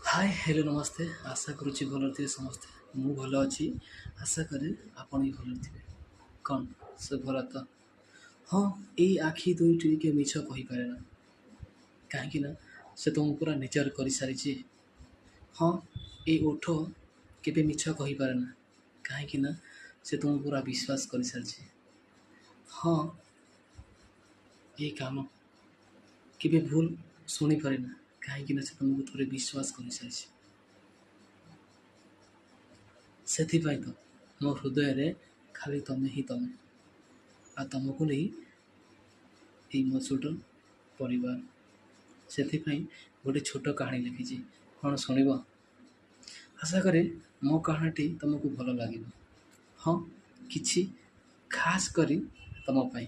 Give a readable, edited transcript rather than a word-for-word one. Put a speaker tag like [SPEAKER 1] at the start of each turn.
[SPEAKER 1] hi hello नमस्ते आशा करुच्ची भल थे समस्ते मु भल अच्छी आशा करे आपण भी भल थे कौन सब भल तो हाँ ये आखि दुईटी के मिछ कही पारे ना कहीं ना से तुम पूरा निजर कर सारी हाँ ये ओठ केबे मिछ कही पारे ना कहीं ना से तुम पूरा विश्वास कर सारी हाँ ये काम केबे भूल शुणी पारे ना कहीं ना से तुमको थोड़े विश्वास कर सारी ସେଥିପାଇଁ ତ ମୋ ହୃଦୟରେ ଖାଲି ତମେ ହିଁ ତମେ ଆଉ ତମକୁ ନେଇ ଏଇ ମୋ ଛୋଟ ପରିବାର ସେଥିପାଇଁ ଗୋଟେ ଛୋଟ କାହାଣୀ ଲେଖିଛି କ'ଣ ଶୁଣିବ ଆଶା କରେ ମୋ କାହାଣୀଟି ତମକୁ ଭଲ ଲାଗିବ ହଁ କିଛି ଖାସ୍ କରି ତମ ପାଇଁ